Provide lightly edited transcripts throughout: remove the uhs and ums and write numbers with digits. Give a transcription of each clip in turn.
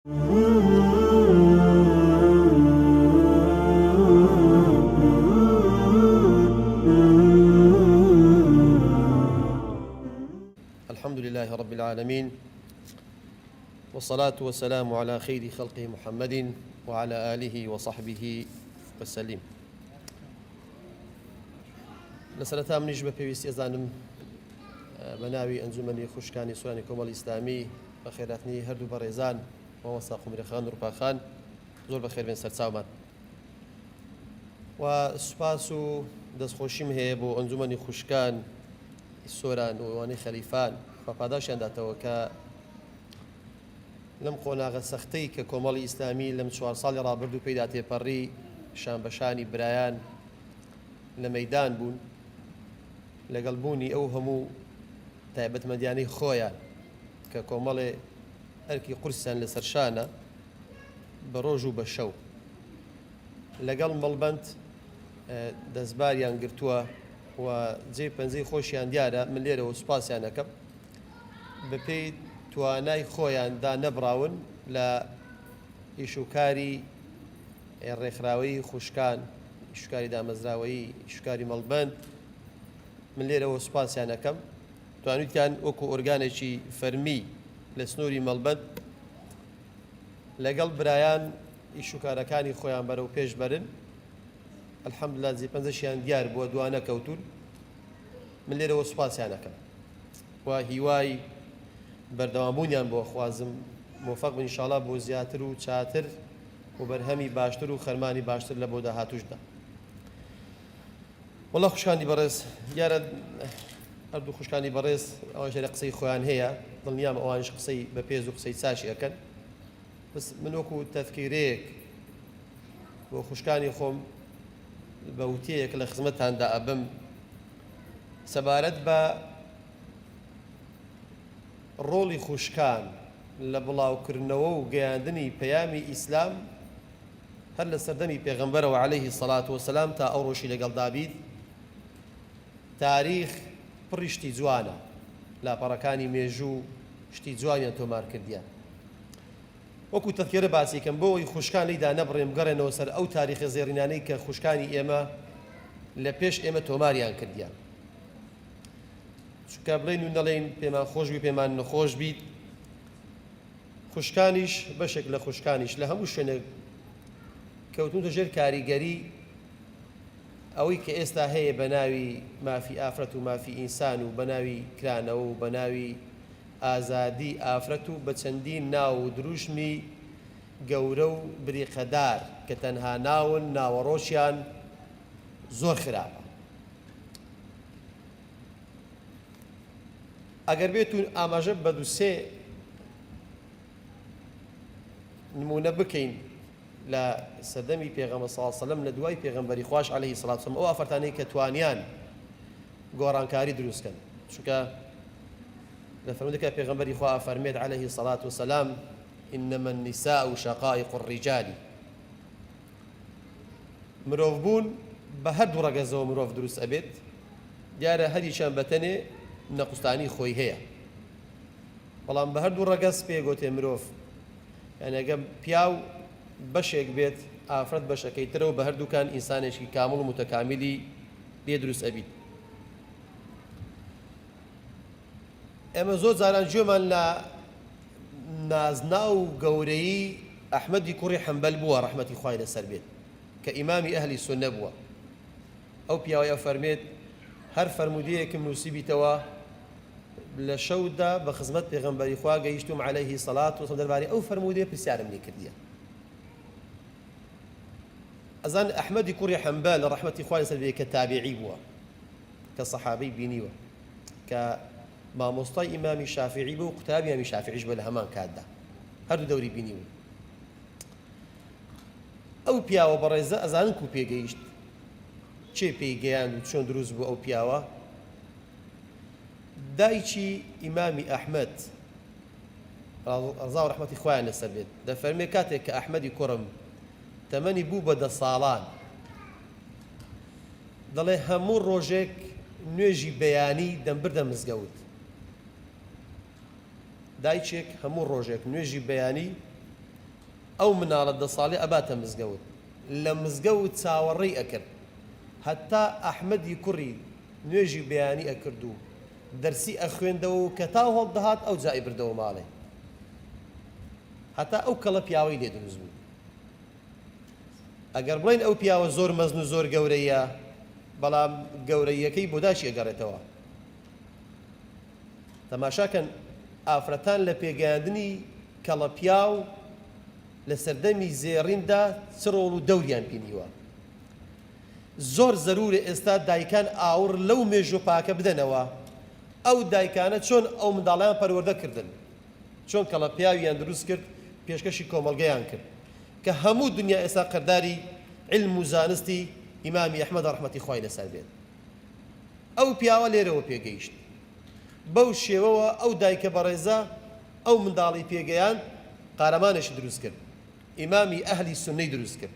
الحمد لله رب العالمين، والصلاة والسلام على خير خلقه محمد وعلى آله وصحبه وسلم. لسنة منيش بپێویستی ئەزانم بەناوی ئەنجومەنی خوشکانی سوورانی کۆمەڵی ئیسلامی بەخێرهاتنی هەردوو بەڕێزان مامۆستا قومرەخان و ڕوپاخان زۆر بەخێر بێن سەرچاومان و سوپاس و دەستخۆشیم هەیە بۆ ئەنجومەنی خوشکان سۆران و ئەوانەی خەلیفان خوا پاداشیان داتەوە کە لەم قۆناغە سەختەی کە کۆمەڵی ئیسلامی لەم 4 ساڵی ڕابردوو پێدا تێپەڕی شان بەشانی برایان لە مەیدان بوون لەگەڵ بوونی ئەو هەموو تایبەتمەندیانەی خۆیان کە کۆمەڵێ ئەرکی قورسیان لەسەر شانە بە ڕۆژ و بە شەو لەگەڵ مەڵبەند دەستباریان گرتووە و جێ پەنجەی خۆشیان دیارە من لێرەوە سوپاسیان دەکەم بەپێی توانای خۆیاندا نەبراون لە ئیشوکاری ڕێکخراوەی خوشکان، ئیشوکاری دامەزراوەیی، ئیشوکاری مەڵبەند من لێرەوە سوپاسیان دەکەم توانویتیان وەکو ئۆرگانێکی فەرمی لە سنووری مەڵبەند لەگەڵ برایان ئیشوکارەکانی خۆیان بەرەو پێش بەرن ئەلحەمدولیلا جێپەنجەشیان دیار بووە دوانە کەوتون من لێرەوە سوپاسیان دەکەم و هیوای بەردەوامبوونیان بۆ خوازم موفەق بن ئینشاڵڵا بۆ زیاتر و چاتر و بەرهەمی باشتر و خەرمانی باشتر لە بۆ داهاتووشدا. وەڵا خوشکانی بەڕێز یارە هەردوو خوشکانی بەڕێز ئەوانش لە قسەی خۆیان هەیە دڵنیام ئەوانش قسەی بە پێز و قسەی چاشی ئەکەن بەس من وەکو تەذکیرەیەک بۆ خوشکانی خۆم بە وتەیەک لە خزمەتاندا ئەبم سەبارەت بە ڕۆڵی خوشکان لە بڵاوکردنەوە و گەیاندنی پەیامی ئیسلام هەر لە سەردەمی پێغەمبەرەوە عەلەیهی سەڵات وەسەلام تا ئەو ڕۆژی لەگەڵ دابیت تاریخ پڕی شتی جوانە لاپەڕەکانی مێژوو شتی جوانیان تۆمار کردیان وەکو تەذکیرە باسی کەم بۆ ئەوەی خوشکان لێیدا نەبڕێم بگەڕێنەوە سەر ئەو تاریخە زێڕینانەی کە خوشکانی ئێمە لە پێش ئێمە تۆماریان کردیان چونکە بڵێن و نەڵێن پێمان خۆش بی پێمان نەخۆش بیت خوشکانیش بەشێک لە خوشکانیش لە هەموو شوێنێک کەوتونتە ژێر کاریگەری ئەوەی کە ئێستا هەیە بە ناوی مافی ئافرەت و مافی ئینسان و بە ناوی کرانەوە و بە ناوی ئازادی ئافرەت و بە چەندین ناو و دروشمی گەورە و بریقەدار کە تەنها ناون ناوەڕۆژیان زۆر خراپە. ئەگەر بێتون ئاماژە بە دووسێ نمونە بکەین لە سەردەمی پێغەمبەر صلی الله علیه و سلم لە دوای پێغەمبەری خوش عەلەیهی سەڵات وسەلام ئەو ئافرەتانەی کە توانیان گۆڕانکاری دروستکەن چونکە لە فەرمودەکە پێغەمبەری خوا فەرمێت عەلەیهی سەڵات وسەلام ئینەمە النیساء شەقائق الرجال مرۆڤ بوون بە هەردوو ڕەگەزەوە مرۆڤ دروست ئەبێت دیارە هەریچیان بەتەنێ نەقوستانی خۆی هەیە بەڵام بە هەردوو ڕەگەز پێگوتێ مرۆڤ یعنی ئەگە پیاو بەشێک بێت ئافرەت بەشەکەیترەوە بە هەردووکان ئینسانێکی کامڵ و متەکامیلی لێ دروست ئەبیت. ئێمە زۆر جاران گوێمان لە نازنا و گەورەیی ئەحمەدی کوڕی حەنبەل بووە ڕەحمەتی خوای لەسەر بێت کە ئیمامی ئەهلی سوننە بووە ئەو پیاوەیە فەرمێت هەر فەرمودەیەکم نووسیبیتەوە لە شەودا بە خزمەت پێغەمبەری خوا گەیشتم عەلەیهی سەڵات وسەلام دەربارەی ئەو فەرمودەیە پرسیارم لێ کردیە. ئەزان ئەحمەدی کوڕی حەنبەل ڕەحمەتی خوای لەسەر بێت کە تابیعی بووە کە سەحابەی بینیوە کە مامۆستای ئیمامی شافعی بوو و قوتابی ئیمامی شافعیش بووە لە هەمان کاتدا هەردوو دەوری بینیوە. ئەو پیاوە بەڕێزە ئەزانن کو پێگەیشت چێ پێی گەیاند و چۆن دروست بوو ئەو پیاوە دایکی ئیمامی ئەحمەد ڕەزا و ڕەحمەتی خوایان لەسەر بێت دەفەرمێ کاتێک کە ئەحمەدی کوڕم تەمەنی بوو بە 10 ساڵان دەڵێ هەموو ڕۆژێک نوێژی بەیانی دەمبردە مزگەوت دایچێک هەموو ڕۆژێک نوێژی بەیانی ئەو مناڵە 10 ساڵی ئەباتە مزگەوت لە مزگەوت چاوەڕێی ئەکرد هەتا ئەحمەدی کوڕی نوێژی بەیانی ئەکرد و دەرسی ئەخوێندەوە و کە تا هەڵدەهات ئەو جای بردەوە ماڵێ هەتا ئەو کەڵە پیاوەی لێ دروست بوو. ئەگەر بڵێن ئەو پیاوە زۆر مەزن و زۆر گەورەیە بەڵام گەورەیەکەی بۆ داشی ئەگەڕێتەوە. تەماشاکەن ئافرەتان لە پێگەیاندنی کەڵە پیاو لە سەردەمی زێڕیندا چڕۆڵ و دەوریان پێنیوە. زۆر زەرورە ئێستا دایکان ئاور لەو مێژ و پاکە بدەنەوە ئەو دایکانە چۆن ئەو منداڵیان پەروەردە کردن چۆن کەڵە پیاویان دروست کرد پێشکەشی کۆمەڵگەیان کرد کە هەموو دنیا ئێستا قەرداری علم و زانستی ئیمامی ئەحمەد ڕەحمەتی خوای لەسەر بێت. ئەو پیاوە لێرەوە پێگەیشت بەو شێوەوە ئەو دایکە بەڕێزە ئەو منداڵی پێگەیان قارەمانێکی دروست کرد ئیمامی ئەهلی سوننەی دروست کرد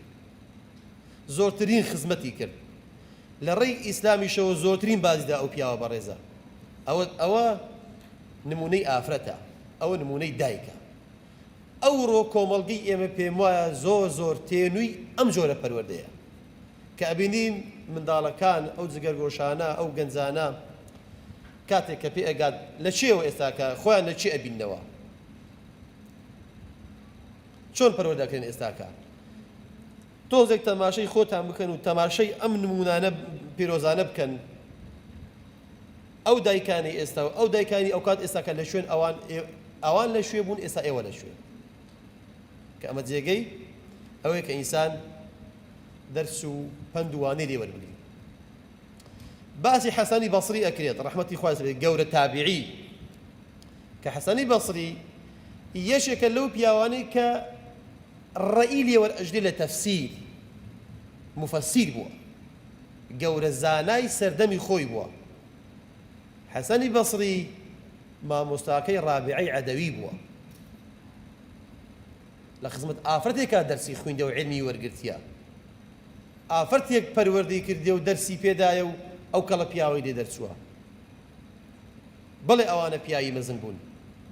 زۆرترین خزمەتی کرد لە ڕێی ئیسلامیشەوە زۆرترین بازیدا ئەو پیاوە بەڕێزە. ئەوە نمونەی ئافرەتە ئەوە نمونەی دایکە. ئەوڕۆ کۆمەڵگەی ئێمە پێم وایە زۆر تێنووی ئەم جۆرە پەروەردەیە کە ئەبینین منداڵەکان ئەو جگەرگۆشانە ئەو گەنجانە کاتێک کە پێ ئەگات لە چێوە ئێستاکە خۆیان لە چێ ئەبینەوە چۆن پەروەردەکەن ئێستاکە. تۆزێک تەماشای خۆتان بکەن و تەماشای ئەم نمونانە پیرۆزانە بکەن ئەو دایکانی ئێستا و ئەو دایکانی ئەو کات ئێستاکە لە شوێن ئەوان لە شوێ بوون ئێستا ئێوە لە شوێن کە ئەمە جێگەی ئەوەیە کە ئینسان دەرس و پند و وانەی لێ وەربگری. باسی حەسەنی بەسری ئەکرێت ڕەحمەتی خوای لەسەر بێت گەورە تابعی کە حەسەنی بەسری یەشێکە لەو پیاوانەی کە ڕەئی لێ وەرئەژدێ لە تەفسیر مفەسیر بووە گەورە زانای سەردەمی خۆی بووە. حەسەنی بەسری مامۆستاکەی ڕابعەی عەدەوی بووە لە خزمەت ئافرەتێکا دەرسی خوێندە و عیلمی وەرگرتیە ئافرەتێک پەروەردەی کردێ و دەرسی پێدایە و ئەو کەڵە پیاوەی لێ دەرچووە. بەڵێ ئەوانە پیاوی مەزن بوون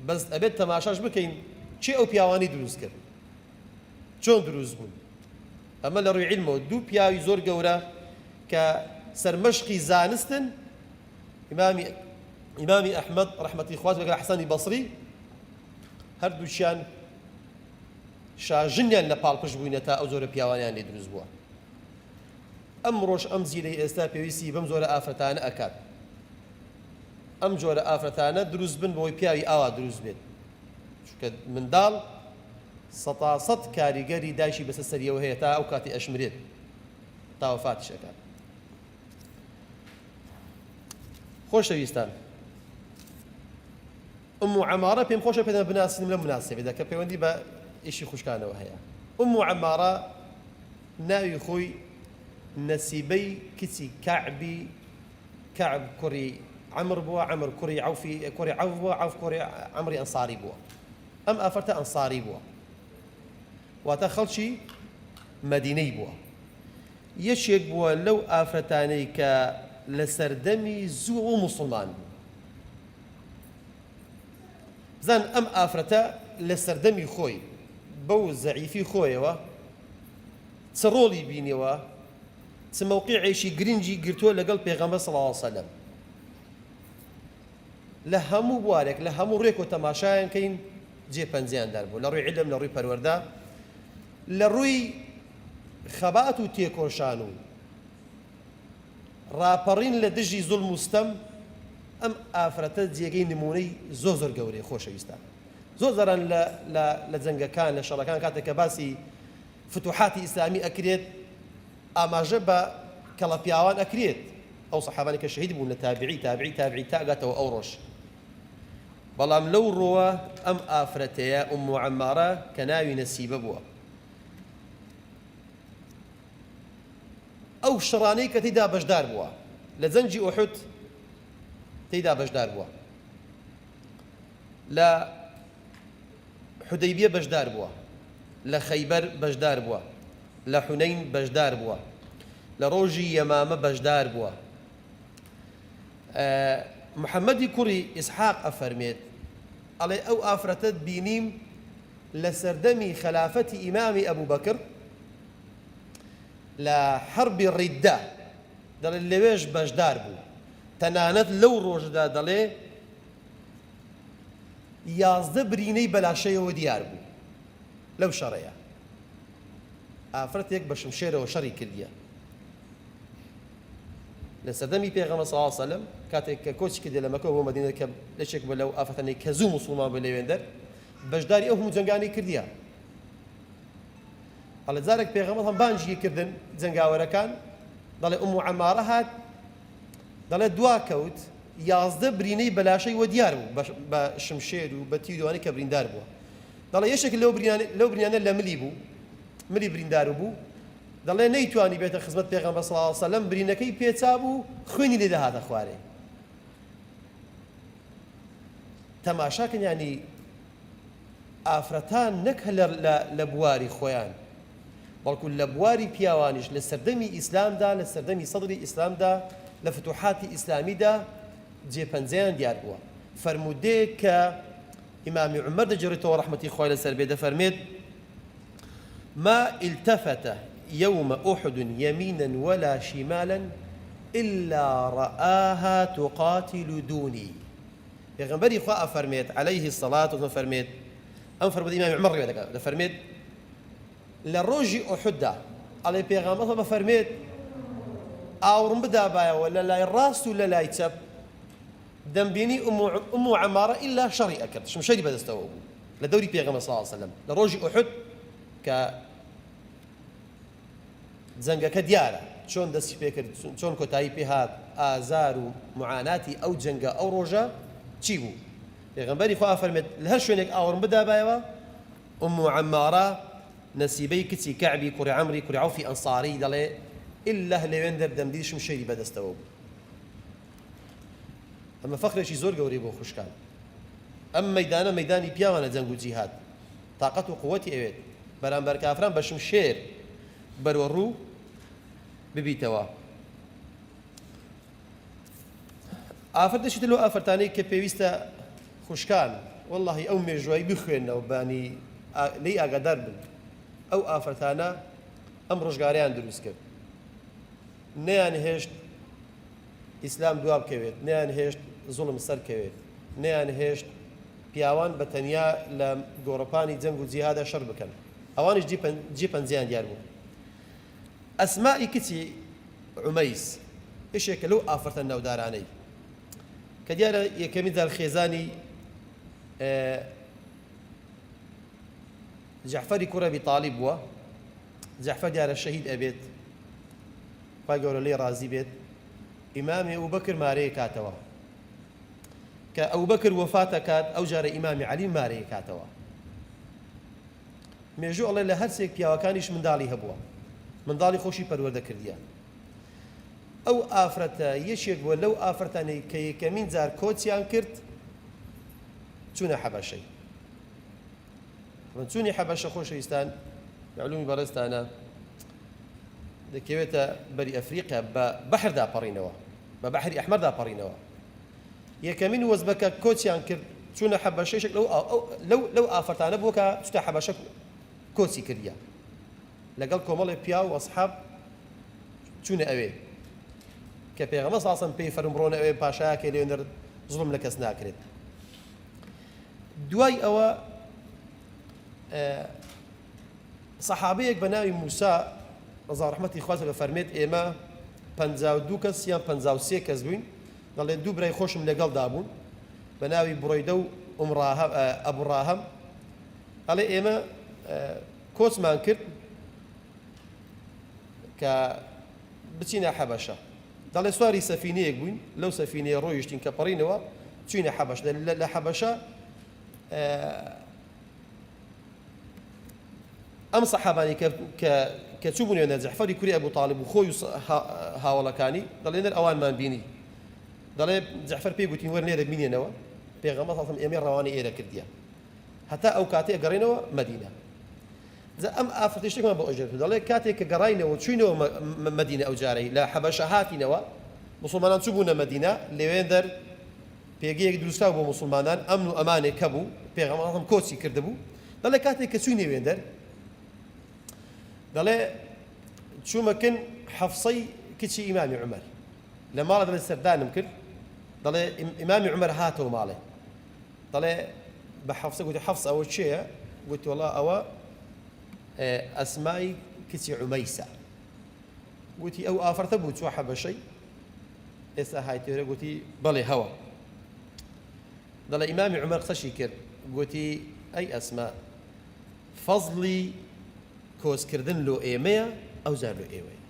بەس ئەبێت تەماشاش بکەین چێ ئەو پیاوانی دروست کرد چۆن دروست بوون. ئەمە لە ڕووی عیلمەوە دوو پیاوی زۆر گەورە کە سەرمەشقی زانستن ئیمامی ئەحمەد ڕەحمەتی خوات وەگەڵ حەسەنی بەسری هەردووچیان شاژنیان لە پاڵپشت بووینە تا ئەو زۆرە پیاوانیان لێ دروست بووە. ئەمڕۆژ ئەم زیرەی ئێستا پێویستی بەم زۆرە ئافرەتانە ئەکات ئەم جۆرە ئافرەتانە دروست بن بۆی پیاوی ئاوا دروست بێت چونکە منداڵ 100% کاریگەری دایشی بەسەر سەریەوە هەیە تا ئەو کاتی ئەشمرێت تا وەفاتیش ئەکات. خۆشەویستان ئوم عەمارە پێم خۆشە پێدەم بناسیم لە مناسبەدا کە پەیوەندی بە ئیشی خوشکانەوە هەیە. ئوم عەمارە ناوی خۆی نەسیبەی کچی کەعب کوڕی عەمر بووە عەمر کوڕی عەوف بووە عەوف کوڕی عەمری ئەنساری بووە. ئەم ئافرەتە ئەنساری بووە واتە خەڵکی مەدینەی بووە. یەکێک بووە لەو ئافرەتانەی کە لە سەردەمی زوو و موسڵمان بوو. زان ئەم ئافرەتە لە سەردەمی خۆی بەو زەعیفی خۆیەوە چ ڕۆڵی بینیەوە چ مەوقیعێکی گرنگی گرتووە لەگەڵ پێغەمبەر صلی الله علیه وسلم. لە هەموو بوارێک لە هەموو ڕێک و تەماشایان کەین جێپەنجەیاندار بوو لە ڕووی عیلم لە ڕووی پەروەردە لە ڕووی خەبات و تێکۆشان و ڕاپەڕین لە دژی زوڵم و ستەم. ئەم ئافرەتە جێگەی نمونەی زۆر گەورەی خۆشەویستان زۆر زەران لە جەنگەکان لە شەڕەکان کاتێک کە باسی فتوحاتی ئیسلامی ئەکرێت ئاماژە بە کەڵە پیاوان ئەکرێت ئەو سەحابانی کە شەهید بوون لە تابعی تا ئەگاتەوە ئەو ڕۆژ. بەڵام لەو ڕۆوە ئەم ئافرەتەیە ئوم عەمارە کە ناوی نەسیبە بووە ئەو شڕانەی کە تێیدا بەشدار بووە لە جەنگی ئوحود تێیدا بەشدار بووە لە حودەیبیە بەشدار بووە لە خەیبەر بەشدار بووە لە حونەین بەشدار بووە لە ڕۆژی یەمامە بەشدار بووە. محەممەدی کوڕی ئیسحاق ئەفەرمێت ئەڵێ ئەو ئافرەتە بینیم لسردمي خلافة إمام أبو بكر لا حرب الردة دل اللي بيش بجدار بو تنانت لو روجدا دلي يازده بريني بلا شيء وديار بو لو شريا ئافرەتێک بە شمشێرەوە شەڕی کردیە لە سەردەمی پێغەمبەر صلی الله علیه و سلم کاتێک کە کۆچی کردی لە مەکە بۆ مەدینە کە لەشێک بە لەو ئافرەتانەی کە زوو موسڵمان بە لەوێندەر بەشداری ئەو هەموو جەنگانی کردیە هەڵە جارێک پێغەمبەر هەم بانگی کردن جەنگاوەرەکان دەڵێ ئومو عەمارە هات دەڵێ دوا کەوت یازدە برینەی بەلاشەی وە دیار بوو بە شمشێر و بە تیرۆوانی کە بریندار بووە دەڵێ یەشێک لەو برینانە لە ملی بوو ملی بریندار بوو دەڵێ نەیتوانی بێتە خزمەت پێغەمبەر صلی الله علیه و سلم برینەکەی پێچا بوو خوێنی لێ دەهاتە خوارێ تەماشاکەن یعنی ئافرەتان نەک لە بواری خۆیان بەڵکو لە بواری پیاوانیش لە سەردەمی ئیسلامدا لە سەردەمی سەدری ئیسلامدا لە فتوحاتی ئیسلامیدا جێپەنجەیان دیار بووە فەرموودەیەک کە ئیمامی عومەر دەجێڕێتەوە ڕەحمەتی خۆی لەسەر بێ دەفەرمێت ما التفت يوم أحد يمينا ولا شمالا إلا رآها تقاتل دوني پیغمبری خوا فرمید عليه الصلاة والسلام فرمید ام فرمود امام عمر رضی فرمید لروج احد على پیغمبر فرمید اورم بدا بایا ولا لا راس ولا لا يتب دنبيني ام عماره الا شري اكد شمشري بدستو لدوري پیغمبر صلى الله عليه وسلم لروج احد ك زنگەکە دیارە چۆن دەستی پێ کرد چۆن کۆتایی پێ هات ئازار و معاناتی ئەو جەنگە ئەو ڕۆژە چی بوو پێغەمبەری خوا فەرمێت لە هەر شوێنێک ئاوەڕم بدابایەوە ئوم عەمارە نەسیبەی کچی کەعبی کوڕی عەمری کوڕی عەوفی ئەنساری دەڵێ ئیلا لەوێن دەردەمدی شمشێری بەدەستەوە بوو ئەمە فەخرێکی زۆر گەورەی بۆ خوشکان ئەم مەیدانە مەیدانی پیاوانە جەنگ و جیهاد تااقەت و قووەتی ئەوێت بەرامبەر کافران بە شمشێر بەروەڕوو ببیتەوە ئافرەت دەچێتە لەو ئافرەتانەی کە پێویستە خوشکان وەڵڵاهی ئەو مێژوایی بخوێنەوە بانی لێی ئاگادار بن ئەو ئافرەتانە ئەم ڕۆژگاریان دروست کرد نەیان هێشت ئیسلام دوا بکەوێت نەیان هێشت زوڵم سەرکەوێت نەیان هێشت پیاوان بە تەنیا لە گۆڕەپانی جەنگ و جیهادا شەڕ بکەن ئەوانش جێپەنجەیان دیار بوو ئەسمائی کچی عومەیس یەکێکە لەو ئافرەتە ناودارانەی کە دیارە یەکەمی جار خێزانی جەعفەری کوڕە ئەبی تاڵیب بووە جەعفەر دیارە شەهید ئەبێت خوای گەورە لێی ڕازی بێت ئیمامی ئەبوبەکر مارەیە کاتەوە کە ئەبوبەکر وەفات دەکات ئەو جارە ئیمامی عەلی مارەیە کاتەوە مێژوو ئەڵێ لە هەرسێک پیاوەکانیش منداڵی هەبووە منداڵی خۆشی پەروەردە کردیە ئەو ئافرەتە یەکێک بووە لەو ئافرەتانەی کە یەکەمین جار کۆچیان کرد چوونە حەبەشەی چوونی حەبەشە خۆشەویستان معلومی بەڕێستانە دەکەوێتە بەری ئەفریقیا بە بەحردا پەڕینەوە بە بەحری ئەحمەردا پەڕینەوە یەکەمین وەزبەکە کۆچیان کرد چوونە حەبەشەیەک لەو ئافرەتانە بووە کە چوتە حەبەشە کۆچی کردیە لەگەڵ کۆمەڵی پیا و ئەسحاب چوونە ئەوێ کە پێغەمبەر صلی الله علیه و سلم پێی فەرموو بڕۆنە ئەوێ پاشایەکە لێوێنەر زوڵم لە کەس ناکرێت دوای ئەوە سەحابەیەک بە ناوی موسا ڕەزا ڕەحمەتی خوا لێ فەرمێت ئێمە 52 کەس یان 53 کەس بووین دەڵێ دوو برای خۆشم لەگەڵدا بوون بە ناوی بڕۆیدە و ئەبوو ڕاهەم ئەڵێ ئێمە کۆچمان کرد کە بچینە حەبەشە دەڵێ سواری سەفینەیەک بووین لەو سەفینەیە ڕۆیشتین کە پەڕینەوە چوینە حەبەش لە حەبەشە ئەم سەحابانی کە چوو بوونێنە جەعفەری کوڕی ئەبوو تاڵیب و خۆی و هاوڵەکانی دەڵێنەر ئەوانمان بینی دەڵێ جەعفەر پێی گوتین وەرنێرە بینێنەوە پێغەمبەر صلی الله علیه و سلم ئێمەی ڕەوانەی ئێرە کردیە هەتا ئەو کاتێ گەڕێنەوە مەدینە ئەم ئافرەتە شتێکمان بۆ ئەژێت دەڵێ کاتێک کە گەڕاینەوە چوینەوە مەدینە ئەو جارەی لە حەبەشە هاتینەوە موسڵمانان چوو بوونە مەدینە لەوێن دەر پێگەیەک دروستا بۆ موسڵمانان ئەمن و ئەمانێک هەبوو پێغەمبەر کۆچی کردبوو دەڵێ کاتێک کە چووی نێوێندەر دەڵێ چوومەکن حەفسەی کچی ئیمامی عومەر لە ماڵە دەڵێ سەردانم کرد دەڵێ ئیمامی عومەر هاتەوە ماڵێ دەڵێ بە حەفسە گوتی حەفس ئەوە چێیە گوتی وەڵا ئەوە ئەسمای کچی عومەیسە گوتی ئەو ئافرەتە بوو چوە حەبەشەی ئێستا هایتێرە گوتی بەڵێ هەوە دەڵێ ئیمامی عومەر قسەشی کرد گوتی ئەی ئەسما فەزڵی کۆزکردن لۆ ئێمەیە ئەو جار لۆ ئێوەیە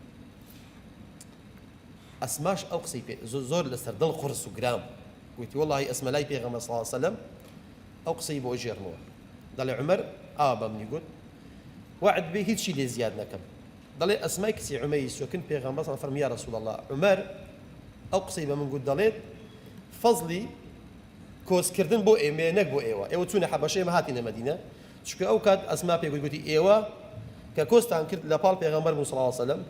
ئەسماش ئەو قسەی پێ زۆر لەسەر دڵ قورس و گرام گوتی وەڵڵاهی ئەسمە لای پێغەمبەر صلی الله علیه وسلم ئەو قسەی بۆ ژێڕنەوە دەڵێ عومەر ئاوا بەمنی گوت وعد بێ هیچی لێ زیاد نەکەم دەڵێ ئەسمای کچی عومەیس چۆکن پێغەمبەر صلی فەرمی یا رەسوڵ الله عومەر ئەو قسەی بە من گوت دەڵێت فەزڵی کۆزکردن بۆ ئێمە نەک بۆ ئێوە ئێوە چوونە حەبەشە ئێمە هاتینە مەدینە چونکە ئەو کات ئەسما پێ گوتی ئێوە کە کۆستان کرد لە پاڵ پێغەمبەر بوون صلی الله علیه وسلم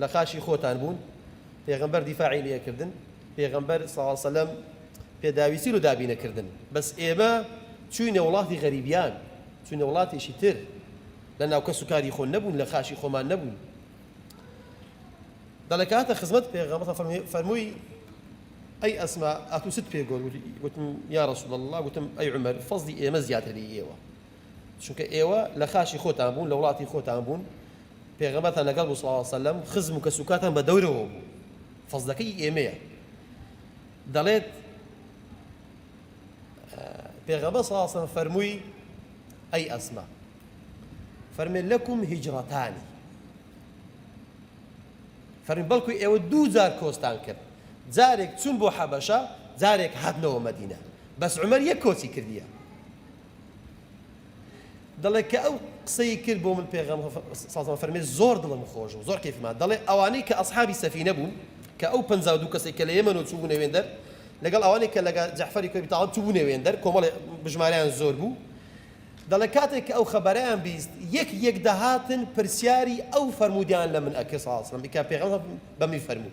لە خاشی خۆتان بوون پێغەمبەر دیفاعی لێکردن پێغەمبەر صلی الله علیه وسلم پێداویستی و دابینەکردن بەس ئێمە چوینە وڵاتی غەریبیان چوینە وڵاتێکی تر لە ناو کەس و کاری خۆ نەبوون لە خاشی خۆمان نەبوون دەڵێ کاتە خزمەت پێغەمبەر فەرمووی ئەی ئەسما ئاتووست پێگۆڵ گوتم یا رەسوڵ الله گوتم ئەی عومەر فەزڵی ئێمە زیاتر لە ئێوە چونکە ئێوە لە خاشی خۆتان بوون لە وڵاتی خۆتان بوون پێغەمبەرتان لەگەڵ بوو صلی الله علیه وسلم خزم و کەسوکاتان بە دەورەوە بوو فەزلەکەی ئێمەیە دەڵێت پێغەمبەر صلی الله علیه وسلم فەرمووی ئەی ئەسما فەرمێ لەکم هیجرەتانی فەرمی بەڵکو ئێوە دوو جار کۆستان کرد جارێک چوون بۆ حەبەشە جارێک هاتنەوە مەدینە بەس عومەر یەک کۆچی کردیە دەڵێ کە ئەو قسەی کرد بۆ من پێغەمبەر سازمان فەرمێ زۆر دڵم خۆش و زۆر کەیفمان دەڵێ ئەوانەی کە ئەسحابی سەفینە بوون کە ئەو 52 کەسێک کە لە یەمەنەوە چوو بوو نێوێندەر لەگەڵ ئەوانەی کە لەگەڵ جەعفەری کوڕی تاڵب چوو بوو نێوێندەر کۆمەڵێ بژمارەیان زۆر بوو دەڵێ کاتێک کە ئەو خەبەرەیان بیست یەک دەهاتن پرسیاری ئەو فەرمودیان لە من ئەکرد صلی الله علیه وسلم کە پێغەمبەر بەمی فەرموو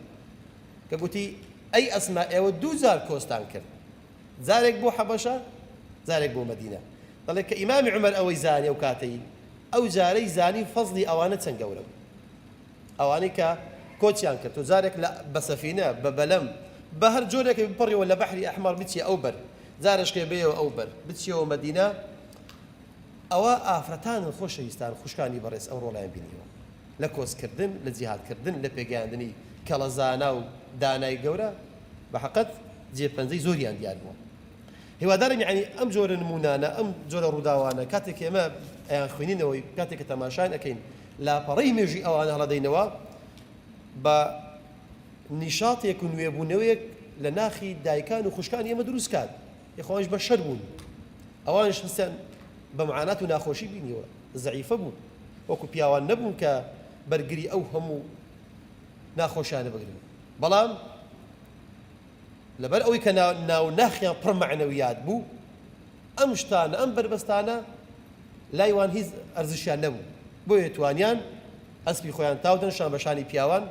کە گوتی ئەی ئەسما ئێوە دوو جار کۆستان کرد جارێک بۆ حەبەشە جارێک بۆ مەدینە دەڵێ کە ئیمامی عومەر ئەوەی زانی ئەو کاتەی ئەو جارەی زانی فەزڵی ئەوانە چەند گەورە بوو ئەوانەی کە کۆچیان کرد و جارێک بە سەفینە بە بەلەم بە هەر جۆرێک بپەڕیەوە لە بەحری ئەحمەر بچیە ئەو بەر جارشکێ بێەوە ئەو بەر بچیەوە مەدینە ئەوە ئافرەتانن خۆشەویستان خوشکانی بەڕێز ئەو ڕۆڵیان بینیوە لە کۆزکردن لە جیهادکردن لە پێگەیاندنی کەڵەزانە و دانای گەورە بە حەقەت جێپەنجەی زۆریان دیار بووە هیوادارم یعنی ئەم جۆرە نمونانە ئەم جۆرە ڕووداوانە کاتێک ئێمە ئەیان خوێنینەوەی کاتێک کە تەماشایان ئەکەین لاپەڕەی مێژوی ئەوانە هەڵەدەینەوە بە نیشاتێک و نوێبوونەوەیەک لە ناخی دایکان و خوشکانی ئێمە دروست کات یخوانش بە شەر بوون ئەوانش هەستیان بە معانات و ناخۆشی بینیوە زەعیفە بوون وەکو پیاوان نەبوون کە بەرگری ئەو هەموو ناخۆشیانە بگرن بەڵام لەبەر ئەوەی کە ناو ناخیان پڕ مەعنەویات بوو ئەم شتانە ئەم بربەستانە لایوان هیچ ئەرزشیان نەبوو بۆیە توانیان ئەسپی خۆیان تاودن شان بەشانی پیاوان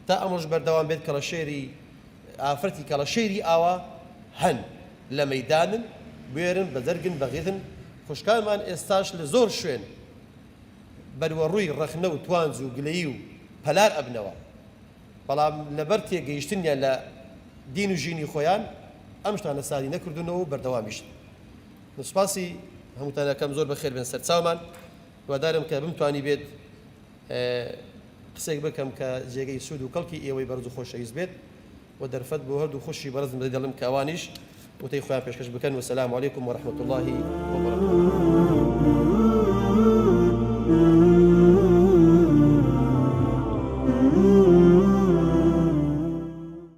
تا ئەمەش بەردەوام بێت کە لە شێری ئافرەتی کە لە شێری ئاوا هەن لە مەیدانن بێرن بەدەرگن بەغێتن خوشکانمان ئێستاش لە زۆر شوێن بەروەڕووی ڕەخنە و توانج و گلەیی و پەلار ئەبنەوە بەڵام لەبەر تێگەیشتنیان لە دین و ژینی خۆیان ئەم شتانە سادی نەکردونەوە بەردەوامیشن سوپاسی هەمووتانەکەم زۆر بەخێر بن سەرچاومان هیوادارم کە بمتوانی بێت قسێک بکەم کە جێگەی سوود و کەڵکی ئێوەی بەرز و خۆشەویست بێت و دەرفەت بۆ هەردوو خوشی بەرزم دەڵم کە ئەوانیش وتەی خۆیان پێشکەش بکەن وسلام علیکم ورحمة الله وبركاته